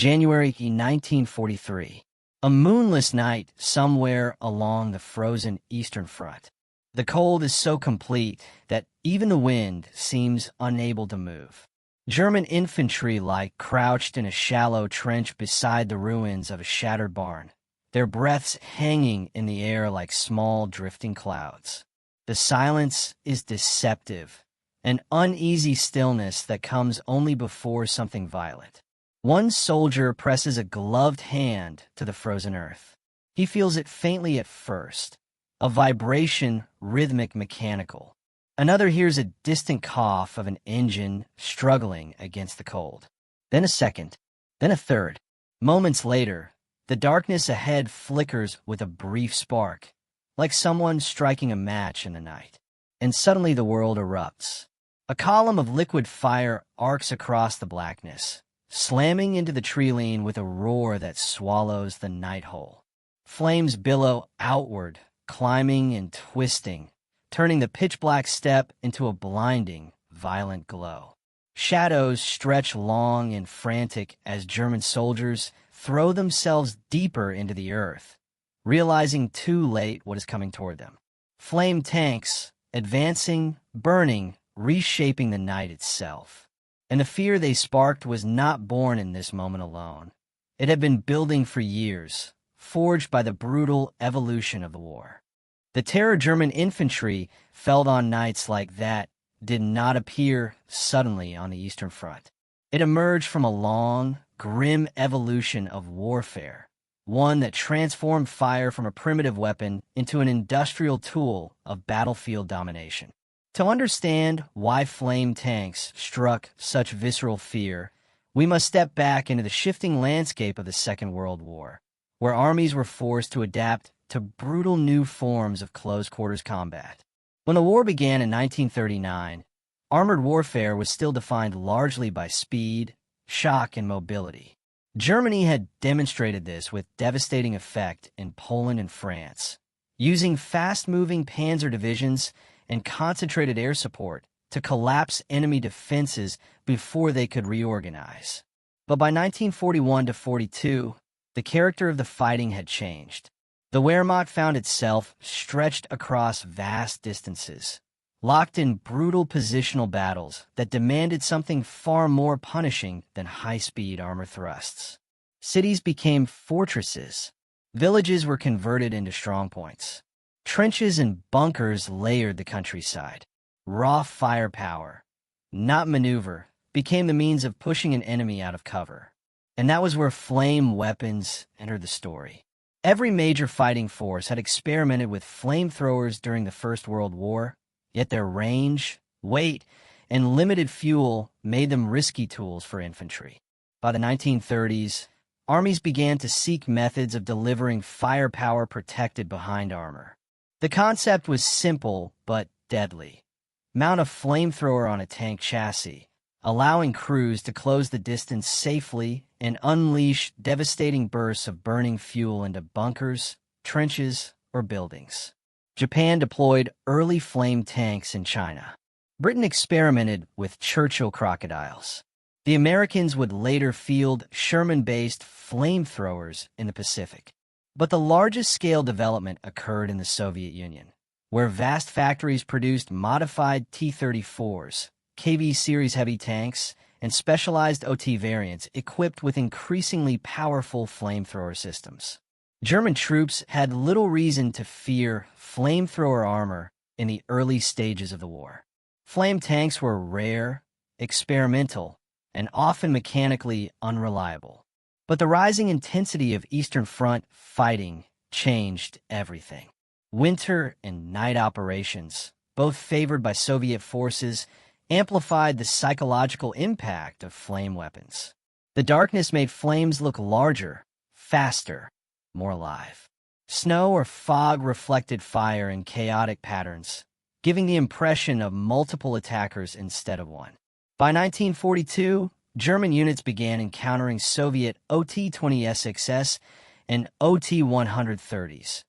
January 1943. A moonless night somewhere along the frozen Eastern Front. The cold is so complete that even the wind seems unable to move. German infantry lie crouched in a shallow trench beside the ruins of a shattered barn, their breaths hanging in the air like small drifting clouds. The silence is deceptive, an uneasy stillness that comes only before something violent. One soldier presses a gloved hand to the frozen earth. He feels it faintly at first, a vibration, rhythmic, mechanical. Another hears a distant cough of an engine struggling against the cold. Then a second, then a third. Moments later, the darkness ahead flickers with a brief spark, like someone striking a match in the night. And suddenly the world erupts. A column of liquid fire arcs across the blackness, slamming into the tree-line with a roar that swallows the night whole. Flames billow outward, climbing and twisting, turning the pitch-black steppe into a blinding, violent glow. Shadows stretch long and frantic as German soldiers throw themselves deeper into the earth, realizing too late what is coming toward them. Flame tanks, advancing, burning, reshaping the night itself. And the fear they sparked was not born in this moment alone. It had been building for years, forged by the brutal evolution of the war. The terror German infantry felt on nights like that did not appear suddenly on the Eastern Front. It emerged from a long, grim evolution of warfare, one that transformed fire from a primitive weapon into an industrial tool of battlefield domination. To understand why flame tanks struck such visceral fear, we must step back into the shifting landscape of the Second World War, where armies were forced to adapt to brutal new forms of close-quarters combat. When the war began in 1939, armored warfare was still defined largely by speed, shock, and mobility. Germany had demonstrated this with devastating effect in Poland and France, using fast-moving panzer divisions and concentrated air support to collapse enemy defenses before they could reorganize. But by 1941-42, the character of the fighting had changed. The Wehrmacht found itself stretched across vast distances, locked in brutal positional battles that demanded something far more punishing than high-speed armor thrusts. Cities became fortresses. Villages were converted into strongpoints. Trenches and bunkers layered the countryside. Raw firepower, not maneuver, became the means of pushing an enemy out of cover. And that was where flame weapons entered the story. Every major fighting force had experimented with flamethrowers during the First World War, yet their range, weight, and limited fuel made them risky tools for infantry. By the 1930s, armies began to seek methods of delivering firepower protected behind armor. The concept was simple but deadly. Mount a flamethrower on a tank chassis, allowing crews to close the distance safely and unleash devastating bursts of burning fuel into bunkers, trenches, or buildings. Japan deployed early flame tanks in China. Britain experimented with Churchill crocodiles. The Americans would later field Sherman-based flamethrowers in the Pacific. But the largest-scale development occurred in the Soviet Union, where vast factories produced modified T-34s, KV series heavy tanks, and specialized OT variants equipped with increasingly powerful flamethrower systems. German troops had little reason to fear flamethrower armor in the early stages of the war. Flame tanks were rare, experimental, and often mechanically unreliable. But the rising intensity of Eastern Front fighting changed everything. Winter and night operations, both favored by Soviet forces, amplified the psychological impact of flame weapons. The darkness made flames look larger, faster, more alive. Snow or fog reflected fire in chaotic patterns, giving the impression of multiple attackers instead of one. By 1942, German units began encountering Soviet OT-20SXS and OT-130s,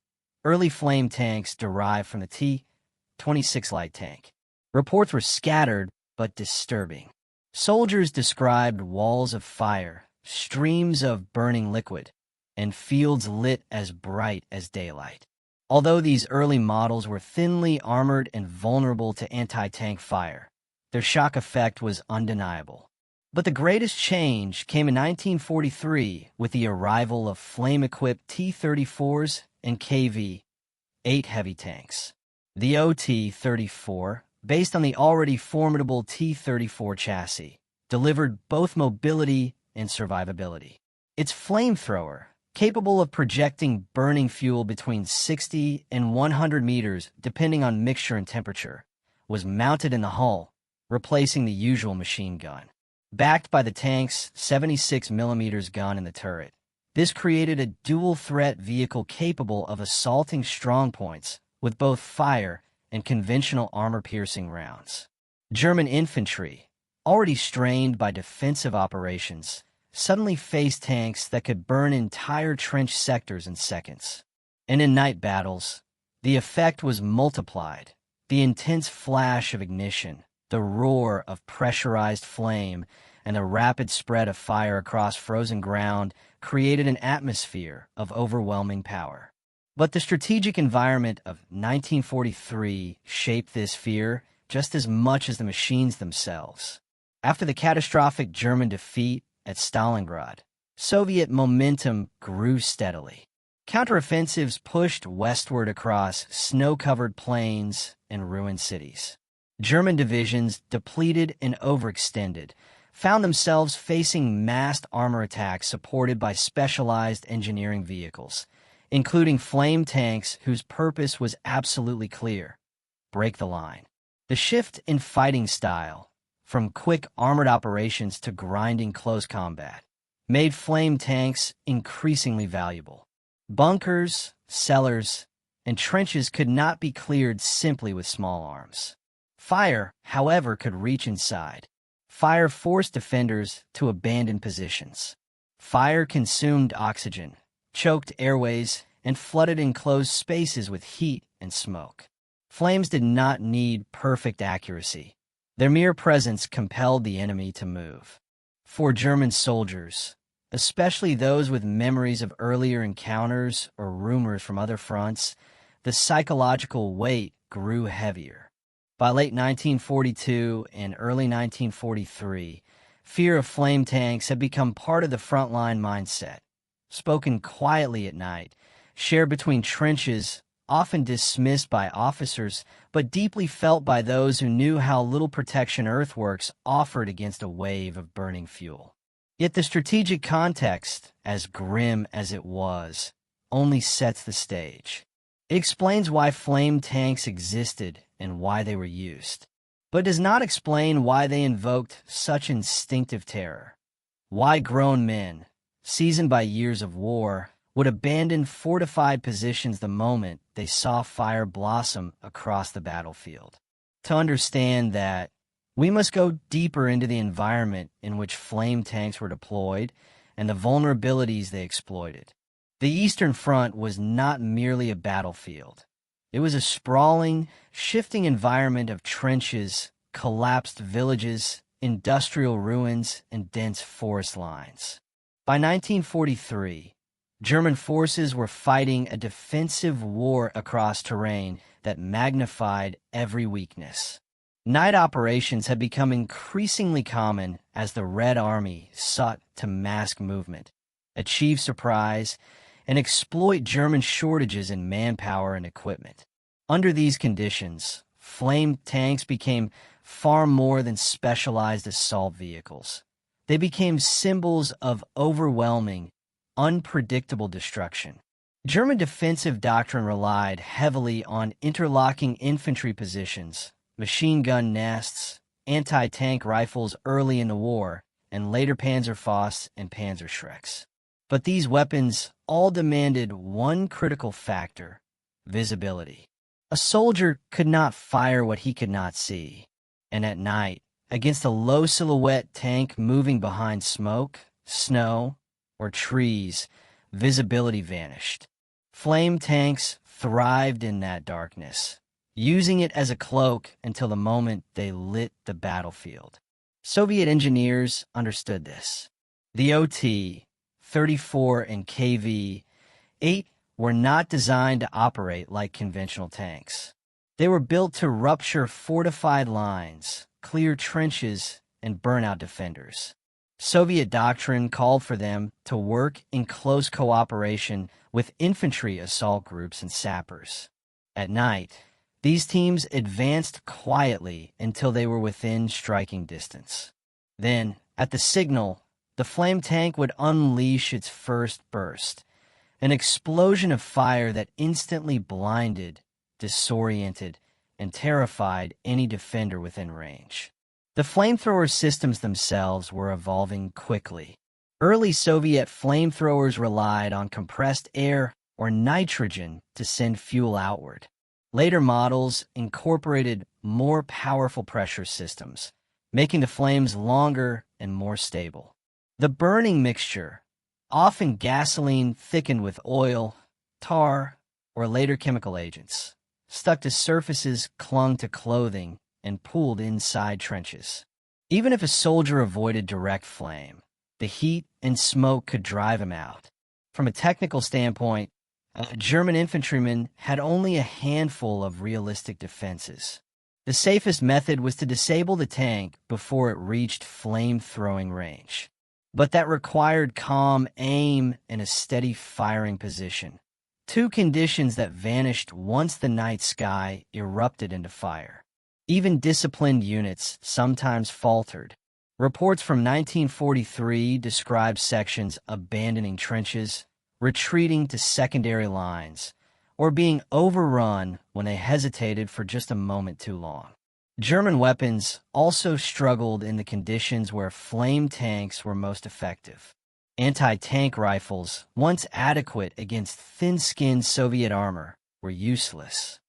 early flame tanks derived from the T-26 light tank. Reports were scattered but disturbing. Soldiers described walls of fire streams of burning liquid, and fields lit as bright as daylight. Although these early models were thinly armored and vulnerable to anti-tank fire, their shock effect was undeniable. But the greatest change came in 1943 with the arrival of flame-equipped T-34s and KV-8 heavy tanks. The OT-34, based on the already formidable T-34 chassis, delivered both mobility and survivability. Its flamethrower, capable of projecting burning fuel between 60 and 100 meters depending on mixture and temperature, was mounted in the hull, replacing the usual machine gun. Backed by the tank's 76mm gun in the turret, this created a dual-threat vehicle capable of assaulting strongpoints with both fire and conventional armor-piercing rounds. German infantry, already strained by defensive operations, suddenly faced tanks that could burn entire trench sectors in seconds. And in night battles, the effect was multiplied. The intense flash of ignition, the roar of pressurized flame, and the rapid spread of fire across frozen ground created an atmosphere of overwhelming power. But the strategic environment of 1943 shaped this fear just as much as the machines themselves. After the catastrophic German defeat at Stalingrad, Soviet momentum grew steadily. Counteroffensives pushed westward across snow-covered plains and ruined cities. German divisions, depleted and overextended, found themselves facing massed armor attacks supported by specialized engineering vehicles, including flame tanks whose purpose was absolutely clear: break the line. The shift in fighting style, from quick armored operations to grinding close combat, made flame tanks increasingly valuable. Bunkers, cellars, and trenches could not be cleared simply with small arms. Fire, however, could reach inside. Fire forced defenders to abandon positions. Fire consumed oxygen, choked airways, and flooded enclosed spaces with heat and smoke. Flames did not need perfect accuracy. Their mere presence compelled the enemy to move. For German soldiers, especially those with memories of earlier encounters or rumors from other fronts, the psychological weight grew heavier. By late 1942 and early 1943, fear of flame tanks had become part of the frontline mindset. Spoken quietly at night, shared between trenches, often dismissed by officers, but deeply felt by those who knew how little protection earthworks offered against a wave of burning fuel. Yet the strategic context, as grim as it was, only sets the stage. It explains why flame tanks existed and why they were used, but does not explain why they invoked such instinctive terror. Why grown men, seasoned by years of war, would abandon fortified positions the moment they saw fire blossom across the battlefield. To understand that, we must go deeper into the environment in which flame tanks were deployed and the vulnerabilities they exploited. The Eastern Front was not merely a battlefield. It was a sprawling, shifting environment of trenches, collapsed villages, industrial ruins, and dense forest lines. By 1943, German forces were fighting a defensive war across terrain that magnified every weakness. Night operations had become increasingly common as the Red Army sought to mask movement, achieve surprise, and exploit German shortages in manpower and equipment. Under these conditions, flame tanks became far more than specialized assault vehicles. They became symbols of overwhelming, unpredictable destruction. German defensive doctrine relied heavily on interlocking infantry positions, machine gun nests, anti-tank rifles early in the war, and later Panzerfaust and Panzerschrecks. But these weapons all demanded one critical factor: visibility. A soldier could not fire what he could not see, and at night, against a low silhouette tank moving behind smoke, snow, or trees, visibility vanished. Flame tanks thrived in that darkness, using it as a cloak until the moment they lit the battlefield. Soviet engineers understood this. The OT-34 and KV-8 were not designed to operate like conventional tanks. They were built to rupture fortified lines, clear trenches, and burn out defenders. Soviet doctrine called for them to work in close cooperation with infantry assault groups and sappers. At night, these teams advanced quietly until they were within striking distance. Then, at the signal, the flame tank would unleash its first burst, an explosion of fire that instantly blinded, disoriented, and terrified any defender within range. The flamethrower systems themselves were evolving quickly. Early Soviet flamethrowers relied on compressed air or nitrogen to send fuel outward. Later models incorporated more powerful pressure systems, making the flames longer and more stable. The burning mixture, often gasoline thickened with oil, tar, or later chemical agents, stuck to surfaces, clung to clothing, and pooled inside trenches. Even if a soldier avoided direct flame, the heat and smoke could drive him out. From a technical standpoint, German infantrymen had only a handful of realistic defenses. The safest method was to disable the tank before it reached flame-throwing range. But that required calm aim and a steady firing position, two conditions that vanished once the night sky erupted into fire. Even disciplined units sometimes faltered. Reports from 1943 describe sections abandoning trenches, retreating to secondary lines, or being overrun when they hesitated for just a moment too long. German weapons also struggled in the conditions where flame tanks were most effective. Anti-tank rifles, once adequate against thin-skinned Soviet armor, were useless.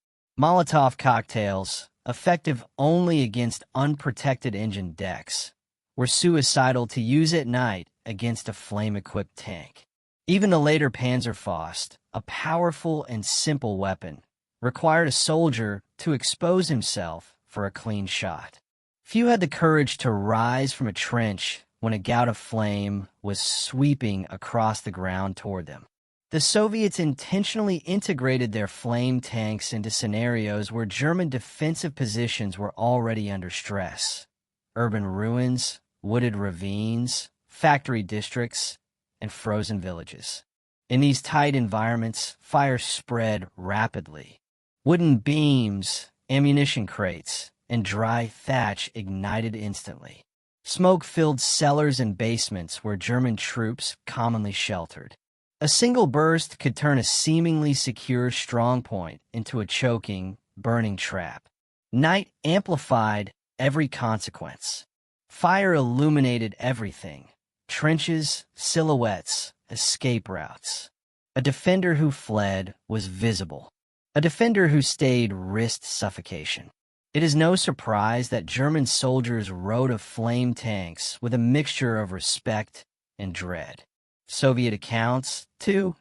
Molotov cocktails, effective only against unprotected engine decks, were suicidal to use at night against a flame-equipped tank. Even the later Panzerfaust, a powerful and simple weapon, required a soldier to expose himself for a clean shot. Few had the courage to rise from a trench when a gout of flame was sweeping across the ground toward them. The Soviets intentionally integrated their flame tanks into scenarios where German defensive positions were already under stress. Urban ruins, wooded ravines, factory districts, and frozen villages. In these tight environments, fire spread rapidly. Wooden beams, ammunition crates, and dry thatch ignited instantly. Smoke filled cellars and basements where German troops commonly sheltered. A single burst could turn a seemingly secure strongpoint into a choking, burning trap. Night amplified every consequence. Fire illuminated everything. Trenches, silhouettes, escape routes. A defender who fled was visible. A defender who stayed risked suffocation. It is no surprise that German soldiers rode of flame tanks with a mixture of respect and dread. Soviet accounts, too,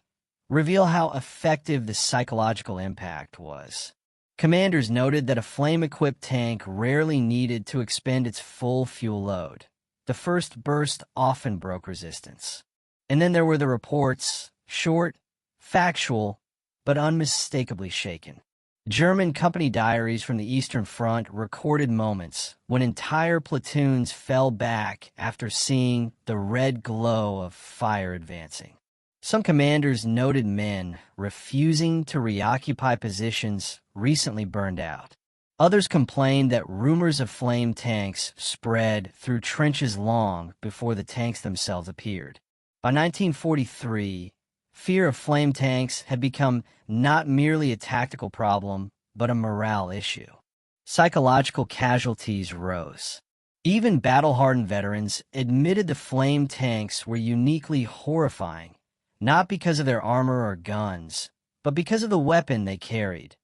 reveal how effective the psychological impact was. Commanders noted that a flame-equipped tank rarely needed to expend its full fuel load. The first burst often broke resistance. And then there were the reports, short, factual, but unmistakably shaken. German company diaries from the Eastern Front recorded moments when entire platoons fell back after seeing the red glow of fire advancing. Some commanders noted men refusing to reoccupy positions recently burned out. Others complained that rumors of flame tanks spread through trenches long before the tanks themselves appeared. By 1943, fear of flame tanks had become not merely a tactical problem, but a morale issue. Psychological casualties rose. Even battle-hardened veterans admitted the flame tanks were uniquely horrifying, not because of their armor or guns, but because of the weapon they carried,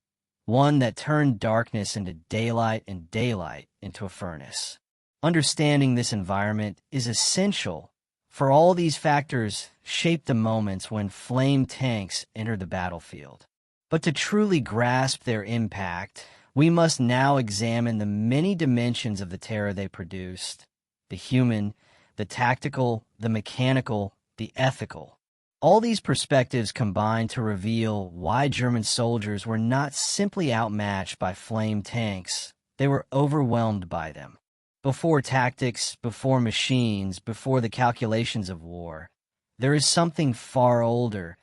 one that turned darkness into daylight and daylight into a furnace. Understanding this environment is essential, for all these factors shape the moments when flame tanks enter the battlefield. But to truly grasp their impact, we must now examine the many dimensions of the terror they produced: the human, the tactical, the mechanical, the ethical. All these perspectives combine to reveal why German soldiers were not simply outmatched by flame tanks, they were overwhelmed by them. Before tactics, before machines, before the calculations of war, there is something far older,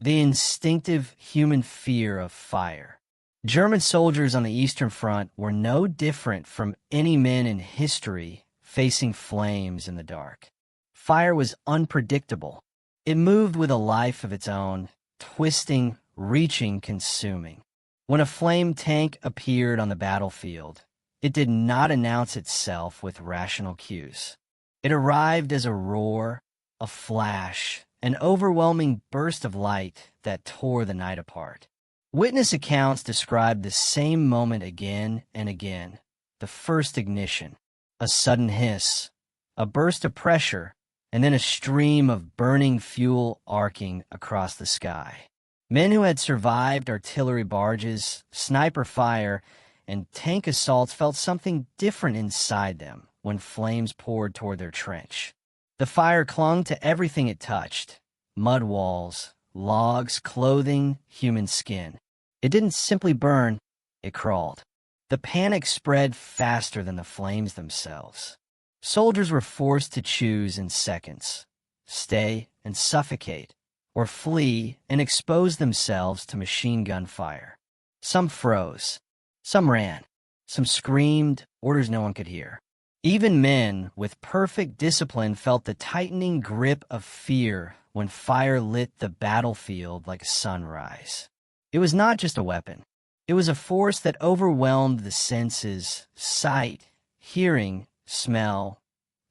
the instinctive human fear of fire. German soldiers on the Eastern Front were no different from any men in history facing flames in the dark. Fire was unpredictable. It moved with a life of its own, twisting, reaching, consuming. When a flame tank appeared on the battlefield, it did not announce itself with rational cues. It arrived as a roar, a flash, an overwhelming burst of light that tore the night apart. Witness accounts describe the same moment again and again. The first ignition, a sudden hiss, a burst of pressure, and then a stream of burning fuel arcing across the sky. Men who had survived artillery barges, sniper fire, and tank assaults felt something different inside them when flames poured toward their trench. The fire clung to everything it touched: mud walls, logs, clothing, human skin. It didn't simply burn, it crawled. The panic spread faster than the flames themselves. Soldiers were forced to choose in seconds: stay and suffocate, or flee and expose themselves to machine gun fire. Some froze. Some ran. Some screamed, orders no one could hear. Even men with perfect discipline felt the tightening grip of fear when fire lit the battlefield like a sunrise. It was not just a weapon. It was a force that overwhelmed the senses: sight, hearing, smell,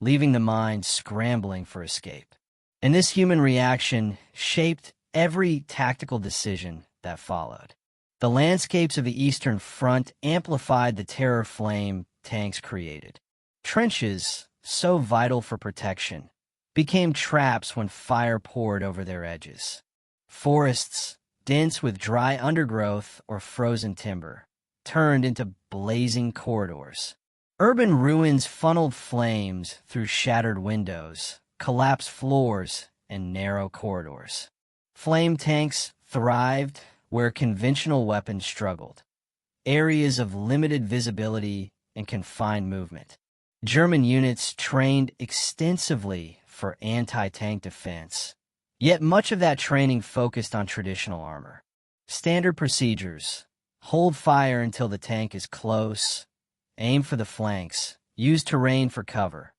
leaving the mind scrambling for escape. And this human reaction shaped every tactical decision that followed. The landscapes of the Eastern Front amplified the terror flame tanks created. Trenches, so vital for protection, became traps when fire poured over their edges. Forests, dense with dry undergrowth or frozen timber, turned into blazing corridors. Urban ruins funneled flames through shattered windows, collapsed floors, and narrow corridors. Flame tanks thrived where conventional weapons struggled. Areas of limited visibility and confined movement. German units trained extensively for anti-tank defense, yet much of that training focused on traditional armor. Standard procedures: hold fire until the tank is close, aim for the flanks, use terrain for cover,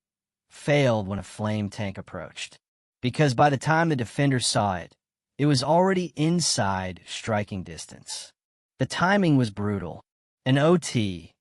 failed when a flame tank approached, because by the time the defender saw it, it was already inside striking distance. The timing was brutal. An OT,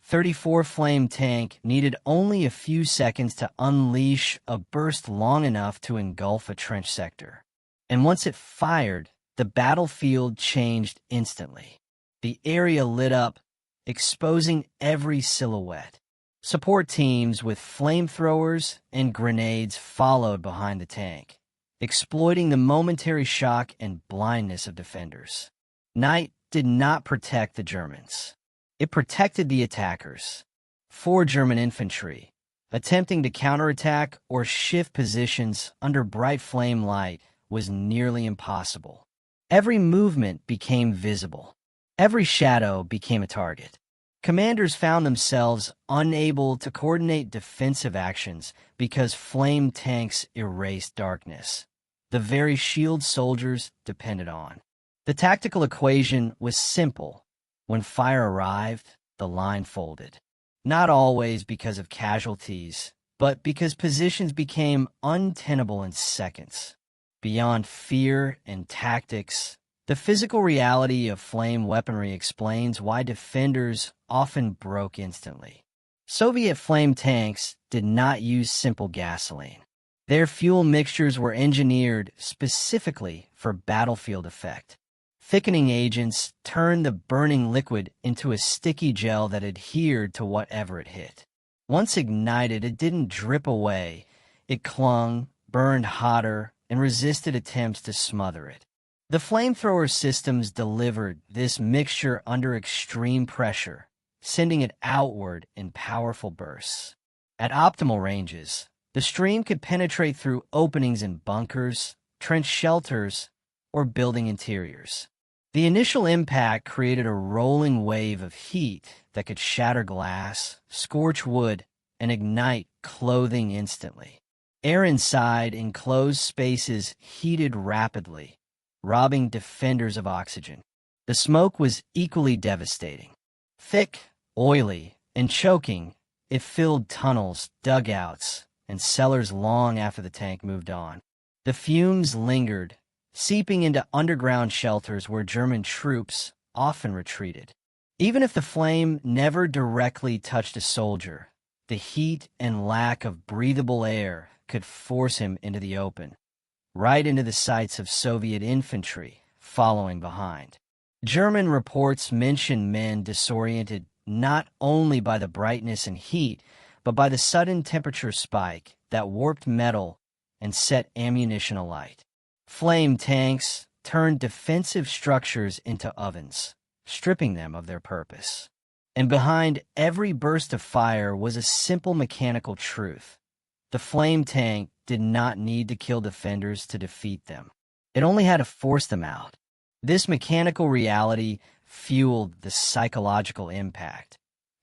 34 flame tank, needed only a few seconds to unleash a burst long enough to engulf a trench sector. And once it fired, the battlefield changed instantly. The area lit up, exposing every silhouette. Support teams with flamethrowers and grenades followed behind the tank, exploiting the momentary shock and blindness of defenders. Night did not protect the Germans. It protected the attackers. 4 German infantry, attempting to counterattack or shift positions under bright flame light, was nearly impossible. Every movement became visible. Every shadow became a target. Commanders found themselves unable to coordinate defensive actions because flame tanks erased darkness, the very shield soldiers depended on. The tactical equation was simple. When fire arrived, the line folded. Not always because of casualties, but because positions became untenable in seconds. Beyond fear and tactics, the physical reality of flame weaponry explains why defenders often broke instantly. Soviet flame tanks did not use simple gasoline. Their fuel mixtures were engineered specifically for battlefield effect. Thickening agents turned the burning liquid into a sticky gel that adhered to whatever it hit. Once ignited, it didn't drip away. It clung, burned hotter, and resisted attempts to smother it. The flamethrower systems delivered this mixture under extreme pressure, sending it outward in powerful bursts. At optimal ranges, The stream could penetrate through openings in bunkers, trench shelters, or building interiors. The initial impact created a rolling wave of heat that could shatter glass, scorch wood, and ignite clothing instantly. Air inside enclosed spaces heated rapidly, robbing defenders of oxygen. The smoke was equally devastating. Thick, oily, and choking, it filled tunnels, dugouts, and cellars long after the tank moved on. The fumes lingered, seeping into underground shelters where German troops often retreated. Even if the flame never directly touched a soldier, the heat and lack of breathable air could force him into the open, right into the sights of Soviet infantry following behind. German reports mention men disoriented not only by the brightness and heat, but by the sudden temperature spike that warped metal and set ammunition alight. Flame tanks turned defensive structures into ovens, stripping them of their purpose. And behind every burst of fire was a simple mechanical truth. The flame tank did not need to kill defenders to defeat them. It only had to force them out. This mechanical reality fueled the psychological impact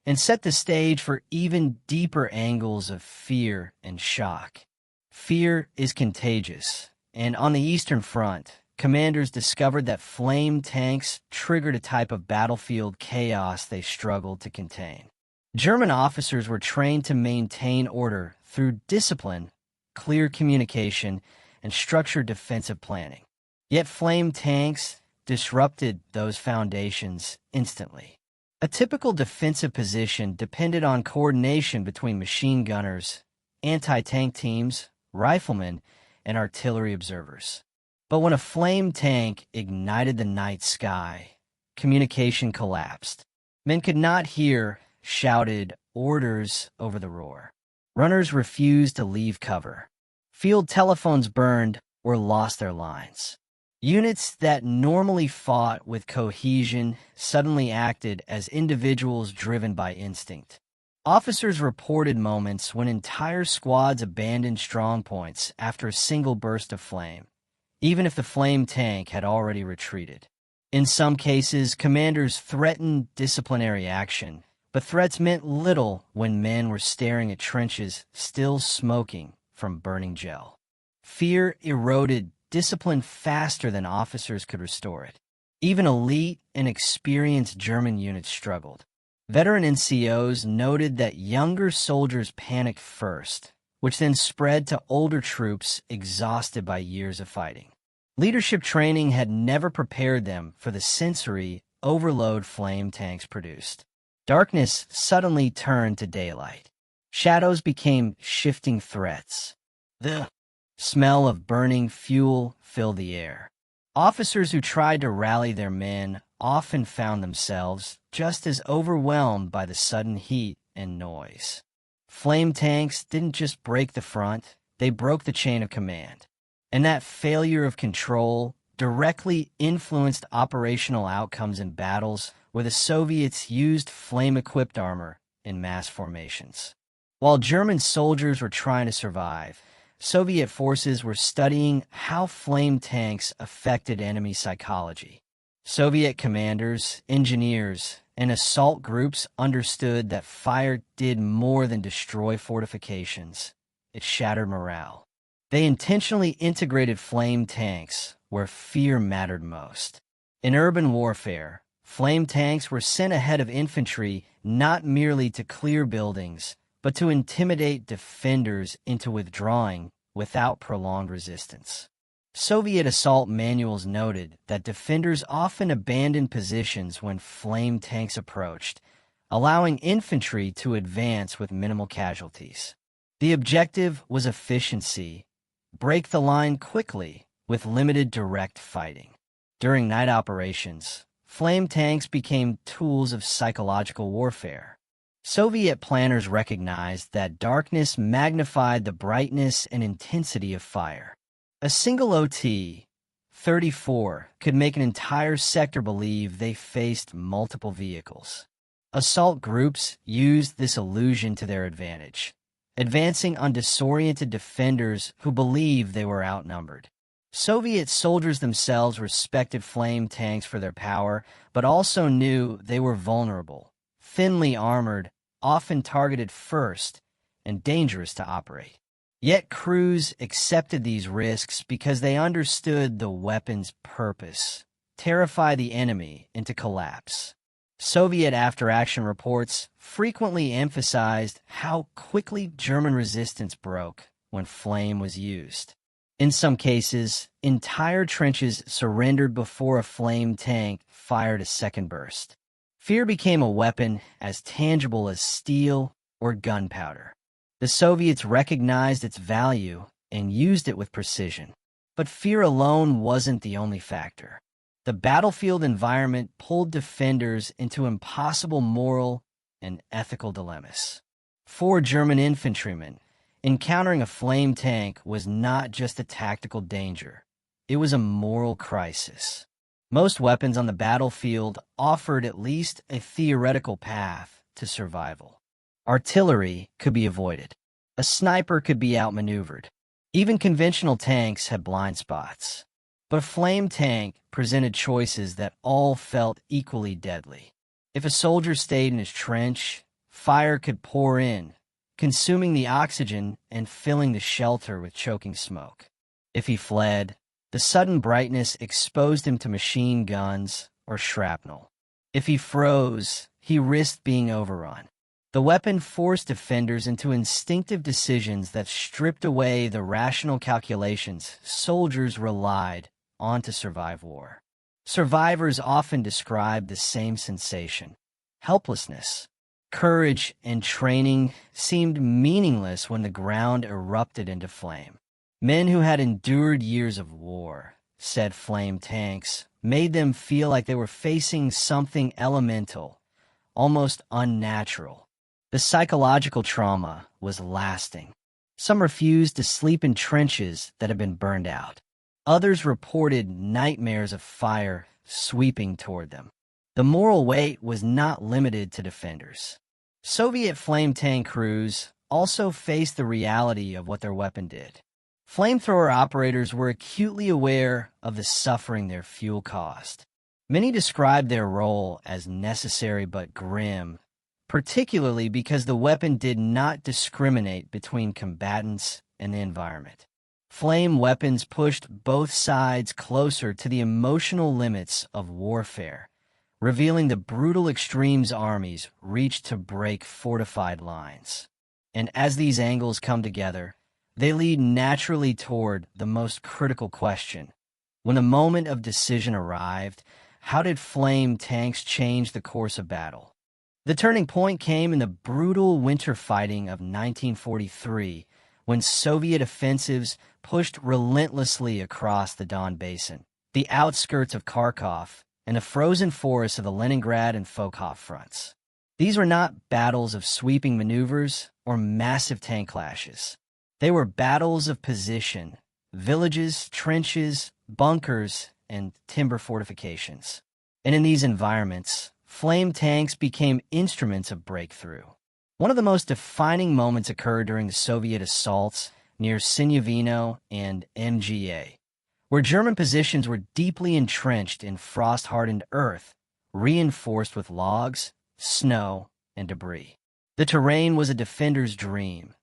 and set the stage for even deeper angles of fear and shock. Fear is contagious, and on the Eastern Front, commanders discovered that flame tanks triggered a type of battlefield chaos they struggled to contain. German officers were trained to maintain order through discipline, clear communication, and structured defensive planning. Yet flame tanks disrupted those foundations instantly. A typical defensive position depended on coordination between machine gunners, anti-tank teams, riflemen, and artillery observers. But when a flame tank ignited the night sky, communication collapsed. Men could not hear shouted orders over the roar. Runners refused to leave cover. Field telephones burned or lost their lines. Units that normally fought with cohesion suddenly acted as individuals driven by instinct. Officers reported moments when entire squads abandoned strongpoints after a single burst of flame, even if the flame tank had already retreated. In some cases, commanders threatened disciplinary action, but threats meant little when men were staring at trenches still smoking from burning gel. Fear eroded discipline faster than officers could restore it. Even elite and experienced German units struggled. Veteran NCOs noted that younger soldiers panicked first, which then spread to older troops exhausted by years of fighting. Leadership training had never prepared them for the sensory overload flame tanks produced. Darkness suddenly turned to daylight. Shadows became shifting threats. The smell of burning fuel filled the air. Officers who tried to rally their men often found themselves just as overwhelmed by the sudden heat and noise. Flame tanks didn't just break the front, they broke the chain of command. And that failure of control directly influenced operational outcomes in battles where the Soviets used flame-equipped armor in mass formations. While German soldiers were trying to survive, Soviet forces were studying how flame tanks affected enemy psychology. Soviet commanders, engineers, and assault groups understood that fire did more than destroy fortifications. It shattered morale. They intentionally integrated flame tanks where fear mattered most. In urban warfare, flame tanks were sent ahead of infantry not merely to clear buildings, but to intimidate defenders into withdrawing without prolonged resistance. Soviet assault manuals noted that defenders often abandoned positions when flame tanks approached, allowing infantry to advance with minimal casualties. The objective was efficiency, break the line quickly with limited direct fighting. During night operations, flame tanks became tools of psychological warfare. Soviet planners recognized that darkness magnified the brightness and intensity of fire. A single OT-34 could make an entire sector believe they faced multiple vehicles. Assault groups used this illusion to their advantage, advancing on disoriented defenders who believed they were outnumbered. Soviet soldiers themselves respected flame tanks for their power, but also knew they were vulnerable, thinly armored, often targeted first, and dangerous to operate. Yet crews accepted these risks because they understood the weapon's purpose: terrify the enemy into collapse. Soviet after-action reports frequently emphasized how quickly German resistance broke when flame was used. In some cases, entire trenches surrendered before a flame tank fired a second burst. Fear became a weapon as tangible as steel or gunpowder. The Soviets recognized its value and used it with precision. But fear alone wasn't the only factor. The battlefield environment pulled defenders into impossible moral and ethical dilemmas. For German infantrymen, encountering a flame tank was not just a tactical danger. It was a moral crisis. Most weapons on the battlefield offered at least a theoretical path to survival. Artillery could be avoided. A sniper could be outmaneuvered. Even conventional tanks had blind spots. But a flame tank presented choices that all felt equally deadly. If a soldier stayed in his trench, fire could pour in, consuming the oxygen and filling the shelter with choking smoke. If he fled, the sudden brightness exposed him to machine guns or shrapnel. If he froze, he risked being overrun. The weapon forced defenders into instinctive decisions that stripped away the rational calculations soldiers relied on to survive war. Survivors often describe the same sensation: helplessness. Courage and training seemed meaningless when the ground erupted into flame. Men who had endured years of war said flame tanks made them feel like they were facing something elemental, almost unnatural. The psychological trauma was lasting. Some refused to sleep in trenches that had been burned out. Others reported nightmares of fire sweeping toward them. The moral weight was not limited to defenders. Soviet flame tank crews also faced the reality of what their weapon did. Flamethrower operators were acutely aware of the suffering their fuel caused. Many described their role as necessary but grim, particularly because the weapon did not discriminate between combatants and the environment. Flame weapons pushed both sides closer to the emotional limits of warfare, revealing the brutal extremes armies reached to break fortified lines. And as these angles come together, they lead naturally toward the most critical question. When the moment of decision arrived, how did flame tanks change the course of battle? The turning point came in the brutal winter fighting of 1943, when Soviet offensives pushed relentlessly across the Don Basin, the outskirts of Kharkov, and the frozen forests of the Leningrad and Kharkov fronts. These were not battles of sweeping maneuvers or massive tank clashes. They were battles of position: villages, trenches, bunkers, and timber fortifications. And in these environments, flame tanks became instruments of breakthrough. One of the most defining moments occurred during the Soviet assaults near Sinyavino and MGA, where German positions were deeply entrenched in frost-hardened earth, reinforced with logs, snow, and debris. The terrain was a defender's dream: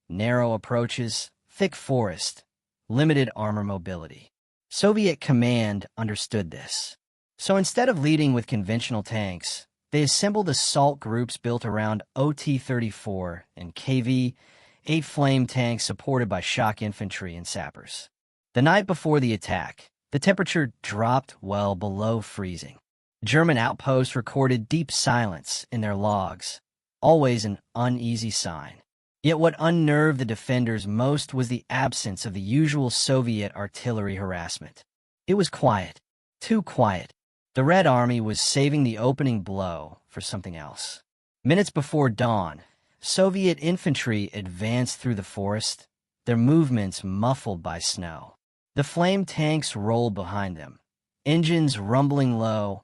narrow approaches, thick forest, limited armor mobility. Soviet command understood this. So instead of leading with conventional tanks, they assembled assault groups built around OT-34 and KV-8 flame tanks supported by shock infantry and sappers. The night before the attack, the temperature dropped well below freezing. German outposts recorded deep silence in their logs, always an uneasy sign. Yet what unnerved the defenders most was the absence of the usual Soviet artillery harassment. It was quiet, too quiet. The Red Army was saving the opening blow for something else. Minutes before dawn, Soviet infantry advanced through the forest, their movements muffled by snow. The flame tanks rolled behind them, engines rumbling low,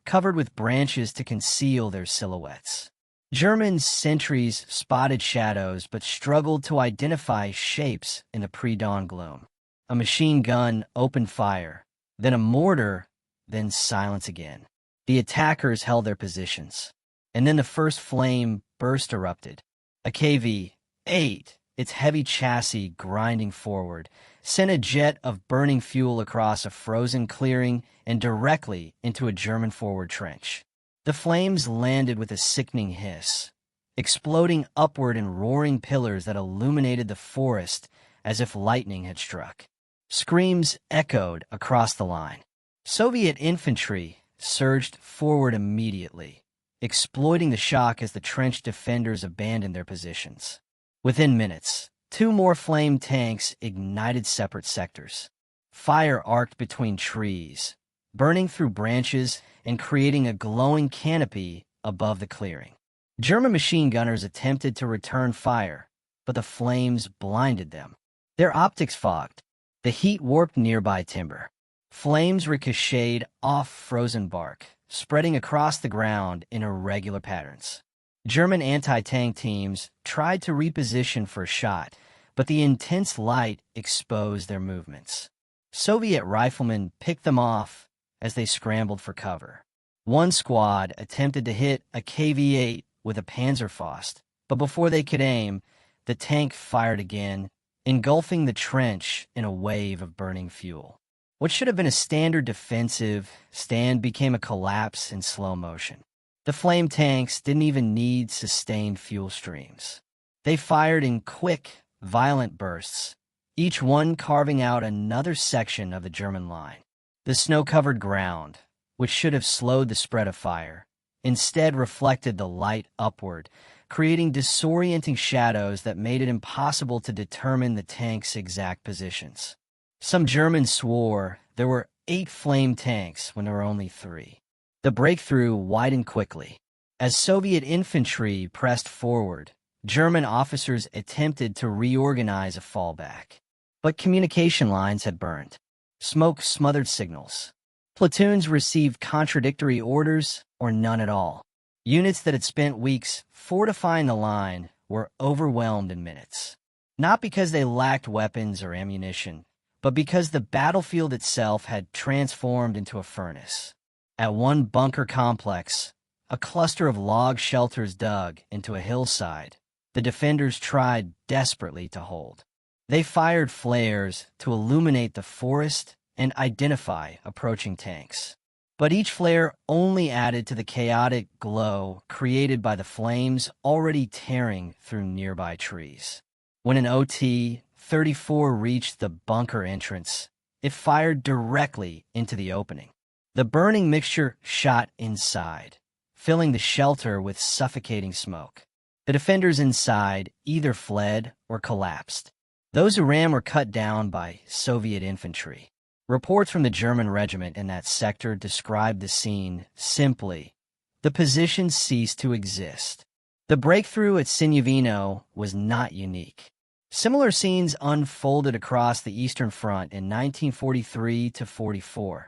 covered with branches to conceal their silhouettes. German sentries spotted shadows but struggled to identify shapes in the pre-dawn gloom. A machine gun opened fire, then a mortar, then silence again. The attackers held their positions. And then the first flame burst erupted. A KV-8, its heavy chassis grinding forward, sent a jet of burning fuel across a frozen clearing and directly into a German forward trench. The flames landed with a sickening hiss, exploding upward in roaring pillars that illuminated the forest as if lightning had struck. Screams echoed across the line. Soviet infantry surged forward immediately, exploiting the shock as the trench defenders abandoned their positions. Within minutes, 2 more flame tanks ignited separate sectors. Fire arced between trees, burning through branches and creating a glowing canopy above the clearing. German machine gunners attempted to return fire, but the flames blinded them. Their optics fogged. The heat warped nearby timber. Flames ricocheted off frozen bark, spreading across the ground in irregular patterns. German anti-tank teams tried to reposition for a shot, but the intense light exposed their movements. Soviet riflemen picked them off as they scrambled for cover. One squad attempted to hit a KV-8 with a Panzerfaust, but before they could aim, the tank fired again, engulfing the trench in a wave of burning fuel. What should have been a standard defensive stand became a collapse in slow motion. The flame tanks didn't even need sustained fuel streams. They fired in quick, violent bursts, each one carving out another section of the German line. The snow-covered ground, which should have slowed the spread of fire, instead reflected the light upward, creating disorienting shadows that made it impossible to determine the tanks' exact positions. Some Germans swore there were 8 flame tanks when there were only 3. The breakthrough widened quickly. As Soviet infantry pressed forward, German officers attempted to reorganize a fallback. But communication lines had burned. Smoke smothered signals. Platoons received contradictory orders or none at all. Units that had spent weeks fortifying the line were overwhelmed in minutes. Not because they lacked weapons or ammunition, but because the battlefield itself had transformed into a furnace. At one bunker complex, a cluster of log shelters dug into a hillside, the defenders tried desperately to hold. They fired flares to illuminate the forest and identify approaching tanks. But each flare only added to the chaotic glow created by the flames already tearing through nearby trees. When an OT-34 reached the bunker entrance, it fired directly into the opening. The burning mixture shot inside, filling the shelter with suffocating smoke. The defenders inside either fled or collapsed. Those who ran were cut down by Soviet infantry. Reports from the German regiment in that sector described the scene simply. The position ceased to exist. The breakthrough at Sinyavino was not unique. Similar scenes unfolded across the Eastern Front in 1943–44.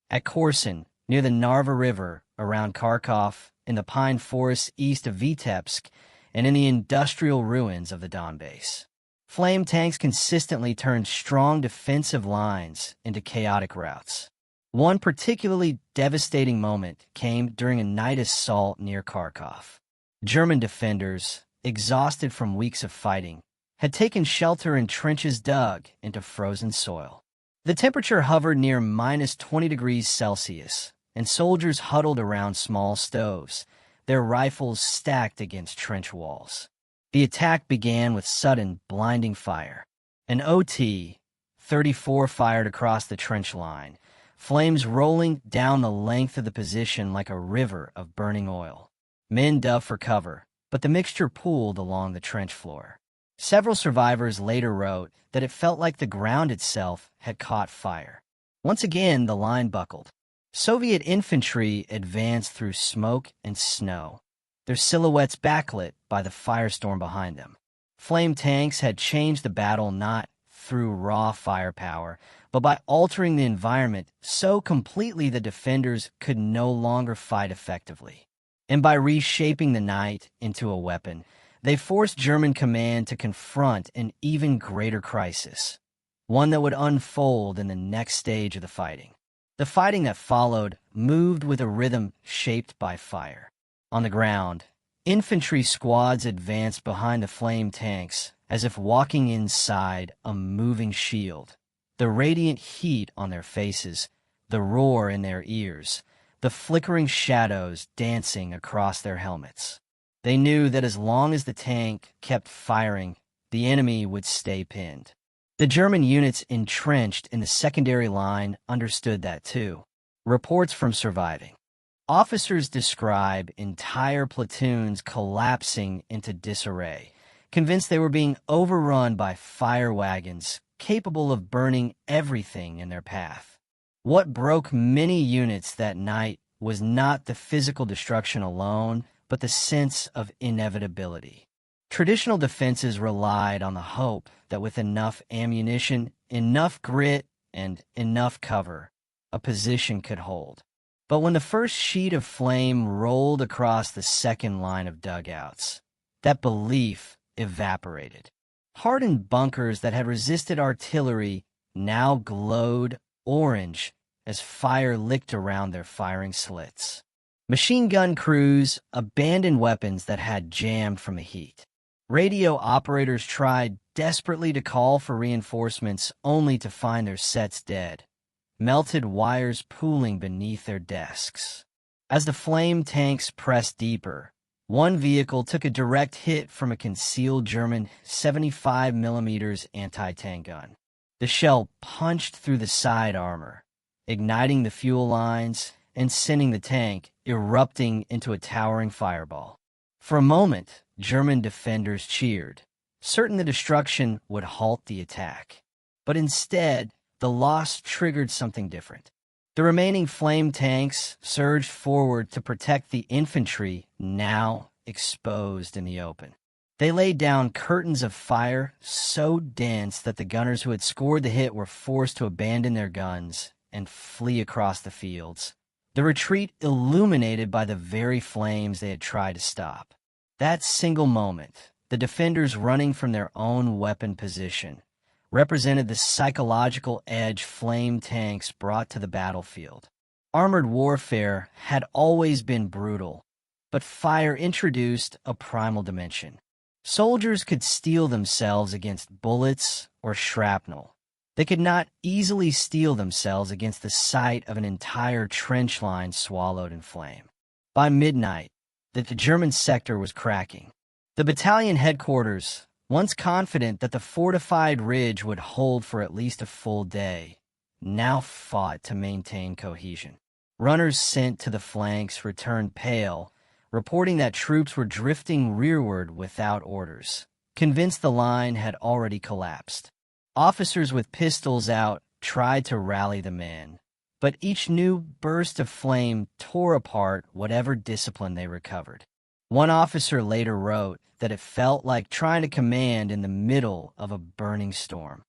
At Korsun, near the Narva River, around Kharkov, in the pine forests east of Vitebsk, and in the industrial ruins of the Donbass. Flame tanks consistently turned strong defensive lines into chaotic routes. One particularly devastating moment came during a night assault near Kharkov. German defenders, exhausted from weeks of fighting, had taken shelter in trenches dug into frozen soil. The temperature hovered near -20 degrees Celsius, and soldiers huddled around small stoves, their rifles stacked against trench walls. The attack began with sudden, blinding fire. An OT-34 fired across the trench line, flames rolling down the length of the position like a river of burning oil. Men dove for cover, but the mixture pooled along the trench floor. Several survivors later wrote that it felt like the ground itself had caught fire. Once again, the line buckled. Soviet infantry advanced through smoke and snow, their silhouettes backlit by the firestorm behind them. Flame tanks had changed the battle not through raw firepower, but by altering the environment so completely the defenders could no longer fight effectively. And by reshaping the night into a weapon, they forced German command to confront an even greater crisis, one that would unfold in the next stage of the fighting. The fighting that followed moved with a rhythm shaped by fire. On the ground, infantry squads advanced behind the flame tanks as if walking inside a moving shield. The radiant heat on their faces, the roar in their ears, the flickering shadows dancing across their helmets. They knew that as long as the tank kept firing, the enemy would stay pinned. The German units entrenched in the secondary line understood that too. Reports from surviving officers describe entire platoons collapsing into disarray, convinced they were being overrun by fire wagons capable of burning everything in their path. What broke many units that night was not the physical destruction alone, but the sense of inevitability. Traditional defenses relied on the hope that with enough ammunition, enough grit, and enough cover, a position could hold. But when the first sheet of flame rolled across the second line of dugouts, that belief evaporated. Hardened bunkers that had resisted artillery now glowed orange as fire licked around their firing slits. Machine gun crews abandoned weapons that had jammed from the heat. Radio operators tried desperately to call for reinforcements only to find their sets dead, melted wires pooling beneath their desks. As the flame tanks pressed deeper, one vehicle took a direct hit from a concealed German 75mm anti-tank gun. The shell punched through the side armor, igniting the fuel lines and sending the tank erupting into a towering fireball. For a moment, German defenders cheered, certain the destruction would halt the attack. But instead, the loss triggered something different. The remaining flame tanks surged forward to protect the infantry now exposed in the open. They laid down curtains of fire so dense that the gunners who had scored the hit were forced to abandon their guns and flee across the fields, the retreat illuminated by the very flames they had tried to stop. That single moment, the defenders running from their own weapon position, represented the psychological edge flame tanks brought to the battlefield. Armored warfare had always been brutal, but fire introduced a primal dimension. Soldiers could steel themselves against bullets or shrapnel. They could not easily steel themselves against the sight of an entire trench line swallowed in flame. By midnight, the German sector was cracking. The battalion headquarters, once confident that the fortified ridge would hold for at least a full day, now fought to maintain cohesion. Runners sent to the flanks returned pale, reporting that troops were drifting rearward without orders, convinced the line had already collapsed. Officers with pistols out tried to rally the men, but each new burst of flame tore apart whatever discipline they recovered. One officer later wrote that it felt like trying to command in the middle of a burning storm.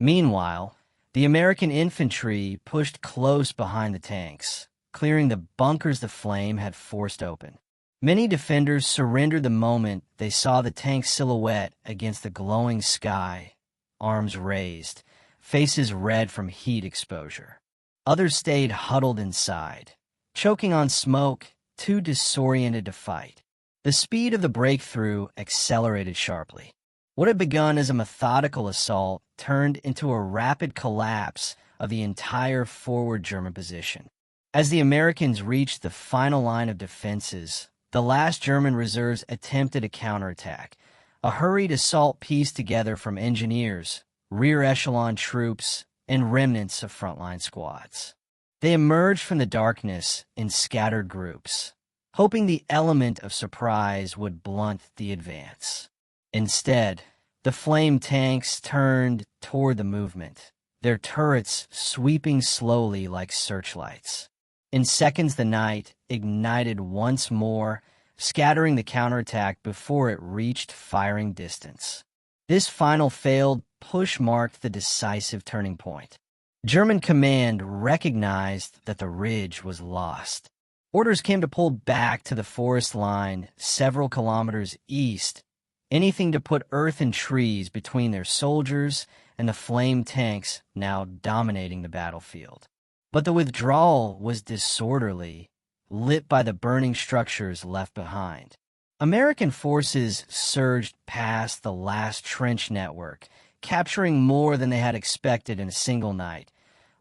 Meanwhile, the American infantry pushed close behind the tanks, clearing the bunkers the flame had forced open. Many defenders surrendered the moment they saw the tank silhouette against the glowing sky, arms raised, faces red from heat exposure. Others stayed huddled inside, choking on smoke, too disoriented to fight. The speed of the breakthrough accelerated sharply. What had begun as a methodical assault turned into a rapid collapse of the entire forward German position. As the Americans reached the final line of defenses, the last German reserves attempted a counterattack, a hurried assault pieced together from engineers, rear echelon troops, and remnants of frontline squads. They emerged from the darkness in scattered groups, hoping the element of surprise would blunt the advance. Instead, the flame tanks turned toward the movement, their turrets sweeping slowly like searchlights. In seconds, the night ignited once more, scattering the counterattack before it reached firing distance. This final failed push marked the decisive turning point. German command recognized that the ridge was lost. Orders came to pull back to the forest line several kilometers east, anything to put earth and trees between their soldiers and the flame tanks now dominating the battlefield. But the withdrawal was disorderly, lit by the burning structures left behind. American forces surged past the last trench network, capturing more than they had expected in a single night.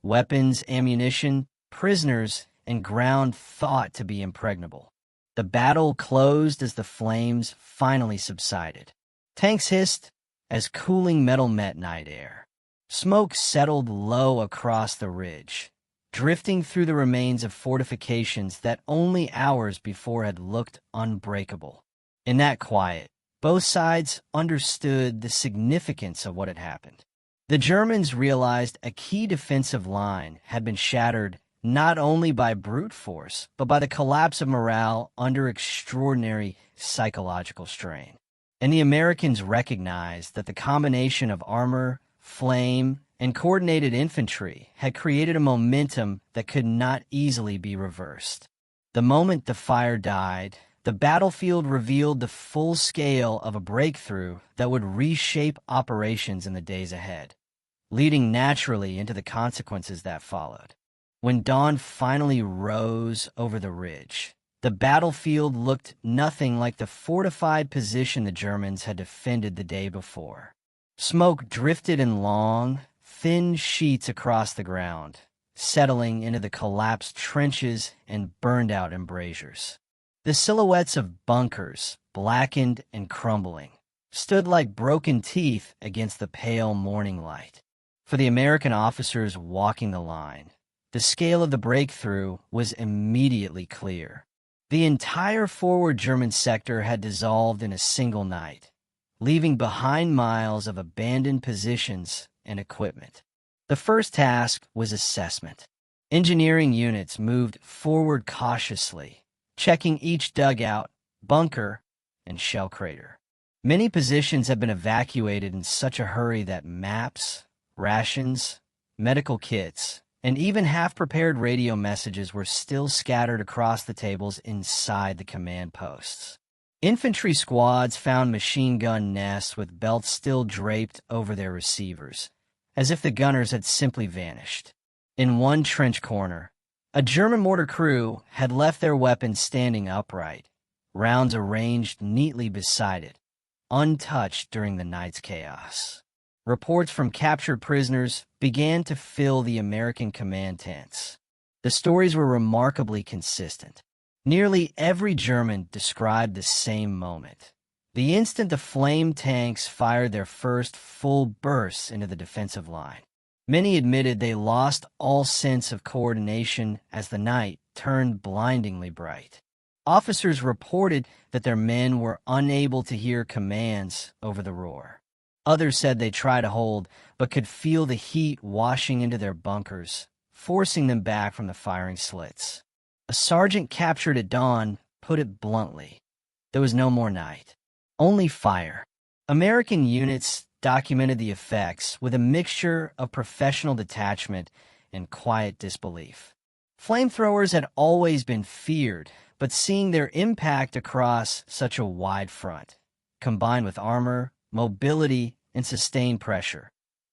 Weapons, ammunition, prisoners, and ground thought to be impregnable. The battle closed as the flames finally subsided. Tanks hissed as cooling metal met night air. Smoke settled low across the ridge, drifting through the remains of fortifications that only hours before had looked unbreakable. In that quiet, both sides understood the significance of what had happened. The Germans realized a key defensive line had been shattered not only by brute force, but by the collapse of morale under extraordinary psychological strain. And the Americans recognized that the combination of armor, flame, and coordinated infantry had created a momentum that could not easily be reversed. The moment the fire died, the battlefield revealed the full scale of a breakthrough that would reshape operations in the days ahead, leading naturally into the consequences that followed. When dawn finally rose over the ridge, the battlefield looked nothing like the fortified position the Germans had defended the day before. Smoke drifted in long, thin sheets across the ground, settling into the collapsed trenches and burned-out embrasures. The silhouettes of bunkers, blackened and crumbling, stood like broken teeth against the pale morning light. For the American officers walking the line, the scale of the breakthrough was immediately clear. The entire forward German sector had dissolved in a single night, leaving behind miles of abandoned positions and equipment. The first task was assessment. Engineering units moved forward cautiously, checking each dugout, bunker, and shell crater. Many positions had been evacuated in such a hurry that maps, rations, medical kits, and even half-prepared radio messages were still scattered across the tables inside the command posts. Infantry squads found machine gun nests with belts still draped over their receivers, as if the gunners had simply vanished. In one trench corner, a German mortar crew had left their weapons standing upright, rounds arranged neatly beside it, untouched during the night's chaos. Reports from captured prisoners began to fill the American command tents. The stories were remarkably consistent. Nearly every German described the same moment. The instant the flame tanks fired their first full bursts into the defensive line. Many admitted they lost all sense of coordination as the night turned blindingly bright. Officers reported that their men were unable to hear commands over the roar. Others said they tried to hold, but could feel the heat washing into their bunkers, forcing them back from the firing slits. A sergeant captured at dawn put it bluntly. There was no more night, only fire. American units documented the effects with a mixture of professional detachment and quiet disbelief. Flamethrowers had always been feared, but seeing their impact across such a wide front, combined with armor, mobility, and sustained pressure,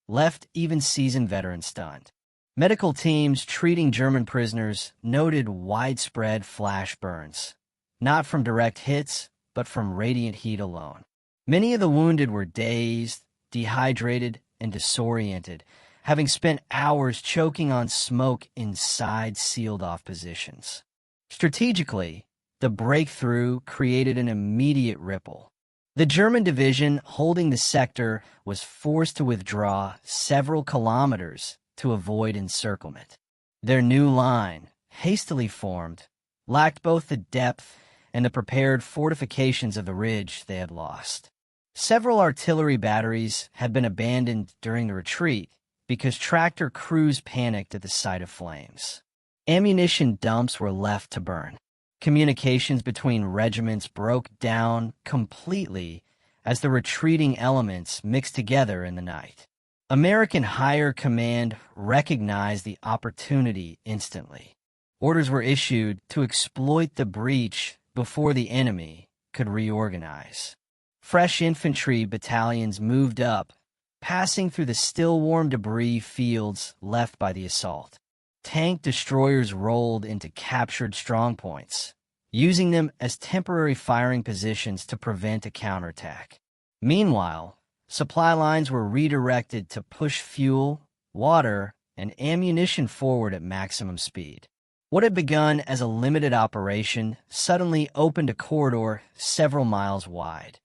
left even seasoned veterans stunned. Medical teams treating German prisoners noted widespread flash burns, not from direct hits, but from radiant heat alone. Many of the wounded were dazed, dehydrated, and disoriented, having spent hours choking on smoke inside sealed-off positions. Strategically, the breakthrough created an immediate ripple. The German division holding the sector was forced to withdraw several kilometers to avoid encirclement. Their new line, hastily formed, lacked both the depth and the prepared fortifications of the ridge they had lost. Several artillery batteries had been abandoned during the retreat because tractor crews panicked at the sight of flames. Ammunition dumps were left to burn. Communications between regiments broke down completely as the retreating elements mixed together in the night. American higher command recognized the opportunity instantly. Orders were issued to exploit the breach before the enemy could reorganize. Fresh infantry battalions moved up, passing through the still-warm debris fields left by the assault. Tank destroyers rolled into captured strongpoints, using them as temporary firing positions to prevent a counterattack. Meanwhile, supply lines were redirected to push fuel, water, and ammunition forward at maximum speed. What had begun as a limited operation suddenly opened a corridor several miles wide,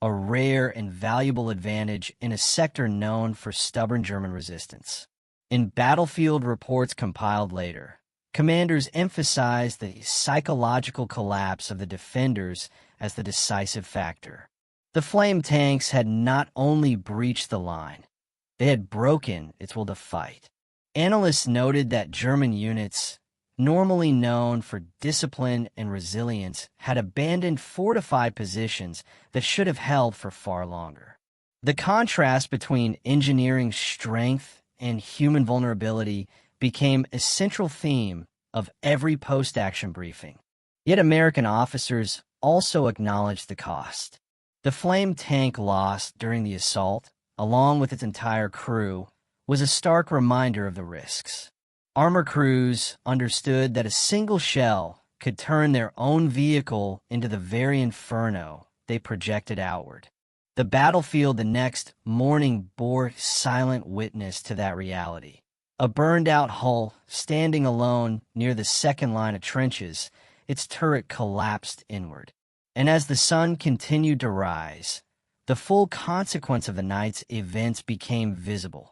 a rare and valuable advantage in a sector known for stubborn German resistance. In battlefield reports compiled later, commanders emphasized the psychological collapse of the defenders as the decisive factor. The flame tanks had not only breached the line, they had broken its will to fight. Analysts noted that German units, normally known for discipline and resilience, had abandoned fortified positions that should have held for far longer. The contrast between engineering strength and human vulnerability became a central theme of every post-action briefing. Yet American officers also acknowledged the cost. The flame tank loss during the assault, along with its entire crew, was a stark reminder of the risks. Armor crews understood that a single shell could turn their own vehicle into the very inferno they projected outward. The battlefield the next morning bore silent witness to that reality. A burned-out hull standing alone near the second line of trenches, its turret collapsed inward. And as the sun continued to rise, the full consequence of the night's events became visible.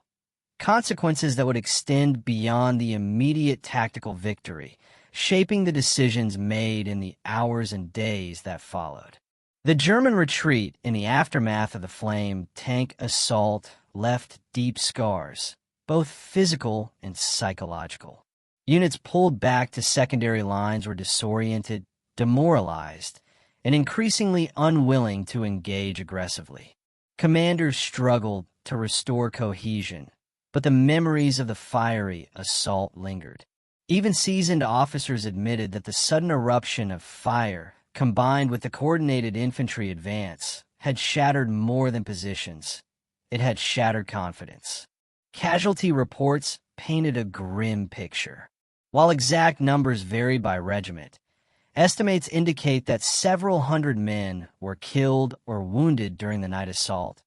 Consequences that would extend beyond the immediate tactical victory, shaping the decisions made in the hours and days that followed. The German retreat in the aftermath of the flame tank assault left deep scars, both physical and psychological. Units pulled back to secondary lines were disoriented, demoralized, and increasingly unwilling to engage aggressively. Commanders struggled to restore cohesion, but the memories of the fiery assault lingered. Even seasoned officers admitted that the sudden eruption of fire, combined with the coordinated infantry advance, had shattered more than positions. It had shattered confidence. Casualty reports painted a grim picture. While exact numbers varied by regiment, estimates indicate that several hundred men were killed or wounded during the night assault,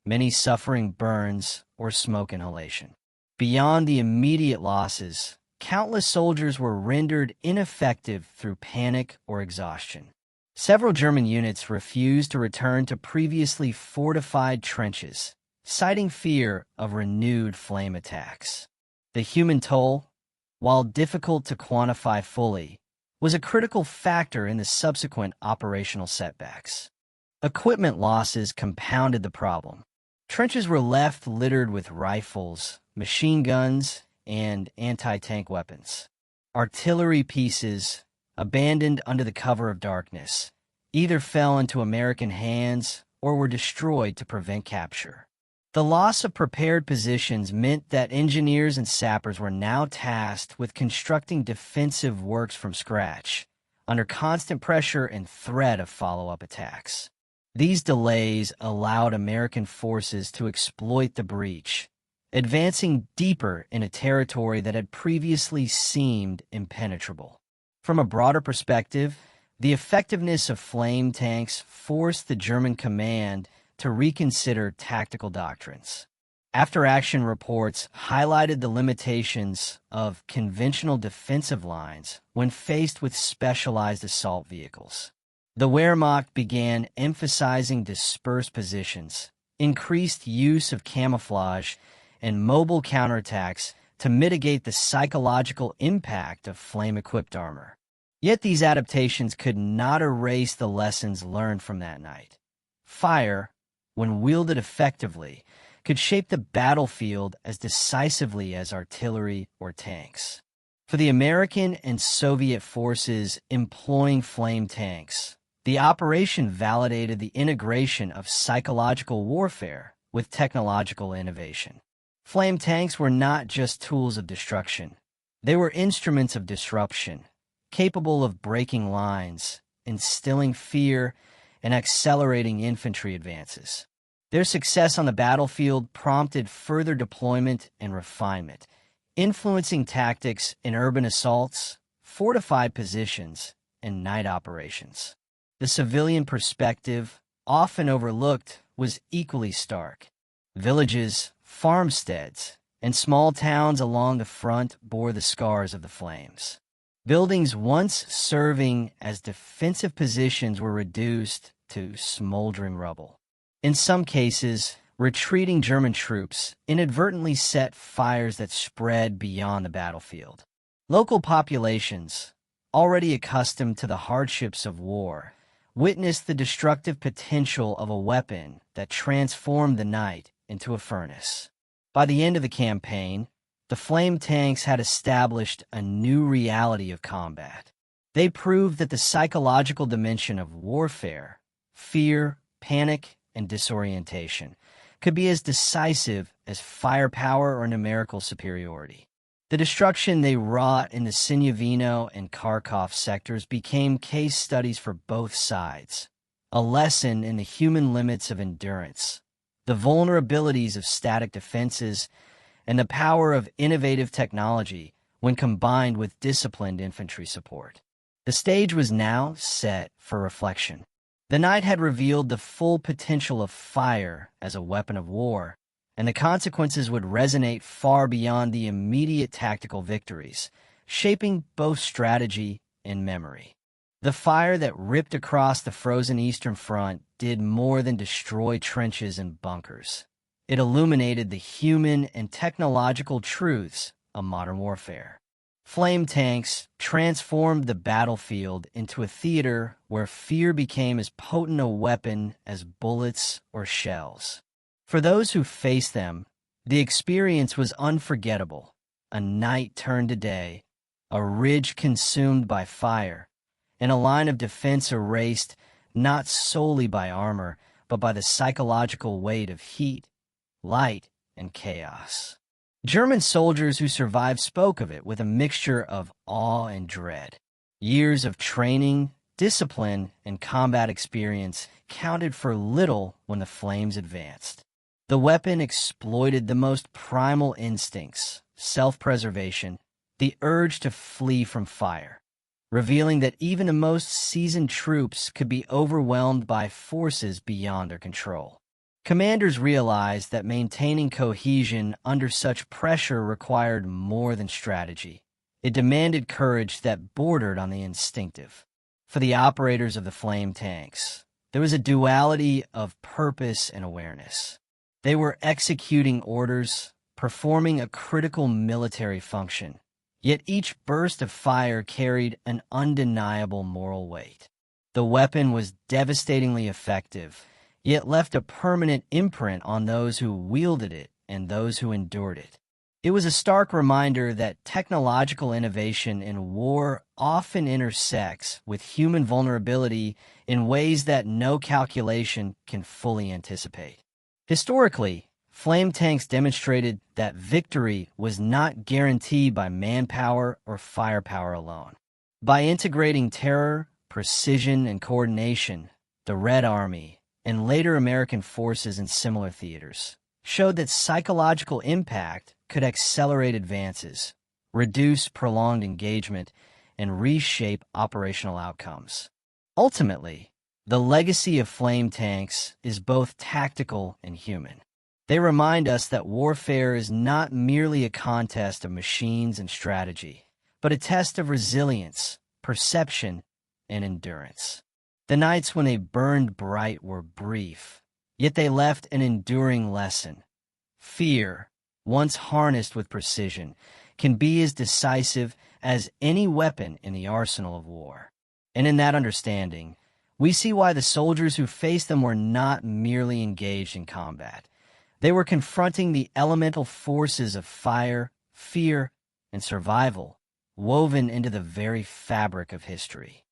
many suffering burns or smoke inhalation. Beyond the immediate losses, countless soldiers were rendered ineffective through panic or exhaustion. Several German units refused to return to previously fortified trenches, citing fear of renewed flame attacks. The human toll, while difficult to quantify fully, was a critical factor in the subsequent operational setbacks. Equipment losses compounded the problem. Trenches were left littered with rifles, machine guns, and anti-tank weapons. Artillery pieces, abandoned under the cover of darkness, either fell into American hands or were destroyed to prevent capture. The loss of prepared positions meant that engineers and sappers were now tasked with constructing defensive works from scratch, under constant pressure and threat of follow-up attacks. These delays allowed American forces to exploit the breach, advancing deeper in a territory that had previously seemed impenetrable. From a broader perspective, the effectiveness of flame tanks forced the German command to reconsider tactical doctrines. After-action reports highlighted the limitations of conventional defensive lines when faced with specialized assault vehicles. The Wehrmacht began emphasizing dispersed positions, increased use of camouflage, and mobile counterattacks to mitigate the psychological impact of flame-equipped armor. Yet these adaptations could not erase the lessons learned from that night. Fire, when wielded effectively, could shape the battlefield as decisively as artillery or tanks. For the American and Soviet forces employing flame tanks, the operation validated the integration of psychological warfare with technological innovation. Flame tanks were not just tools of destruction. They were instruments of disruption, capable of breaking lines, instilling fear, and accelerating infantry advances. Their success on the battlefield prompted further deployment and refinement, influencing tactics in urban assaults, fortified positions, and night operations. The civilian perspective, often overlooked, was equally stark. Villages, farmsteads, and small towns along the front bore the scars of the flames. Buildings once serving as defensive positions were reduced to smoldering rubble. In some cases, retreating German troops inadvertently set fires that spread beyond the battlefield. Local populations, already accustomed to the hardships of war, witnessed the destructive potential of a weapon that transformed the night into a furnace. By the end of the campaign, the flame tanks had established a new reality of combat. They proved that the psychological dimension of warfare, fear, panic, and disorientation, could be as decisive as firepower or numerical superiority. The destruction they wrought in the Sinyavino and Kharkov sectors became case studies for both sides, a lesson in the human limits of endurance, the vulnerabilities of static defenses, and the power of innovative technology when combined with disciplined infantry support. The stage was now set for reflection. The night had revealed the full potential of fire as a weapon of war, and the consequences would resonate far beyond the immediate tactical victories, shaping both strategy and memory. The fire that ripped across the frozen Eastern Front did more than destroy trenches and bunkers. It illuminated the human and technological truths of modern warfare. Flame tanks transformed the battlefield into a theater where fear became as potent a weapon as bullets or shells. For those who faced them, the experience was unforgettable. A night turned to day, a ridge consumed by fire, and a line of defense erased not solely by armor, but by the psychological weight of heat, light, and chaos. German soldiers who survived spoke of it with a mixture of awe and dread. Years of training, discipline, and combat experience counted for little when the flames advanced. The weapon exploited the most primal instincts, self-preservation, the urge to flee from fire, revealing that even the most seasoned troops could be overwhelmed by forces beyond their control. Commanders realized that maintaining cohesion under such pressure required more than strategy. It demanded courage that bordered on the instinctive. For the operators of the flame tanks, there was a duality of purpose and awareness. They were executing orders, performing a critical military function, yet each burst of fire carried an undeniable moral weight. The weapon was devastatingly effective, yet left a permanent imprint on those who wielded it and those who endured it. It was a stark reminder that technological innovation in war often intersects with human vulnerability in ways that no calculation can fully anticipate. Historically, flame tanks demonstrated that victory was not guaranteed by manpower or firepower alone. By integrating terror, precision, and coordination, the Red Army, and later American forces in similar theaters, showed that psychological impact could accelerate advances, reduce prolonged engagement, and reshape operational outcomes. Ultimately, the legacy of flame tanks is both tactical and human. They remind us that warfare is not merely a contest of machines and strategy, but a test of resilience, perception, and endurance. The nights when they burned bright were brief, yet they left an enduring lesson. Fear, once harnessed with precision, can be as decisive as any weapon in the arsenal of war. And in that understanding, we see why the soldiers who faced them were not merely engaged in combat. They were confronting the elemental forces of fire, fear, and survival, woven into the very fabric of history.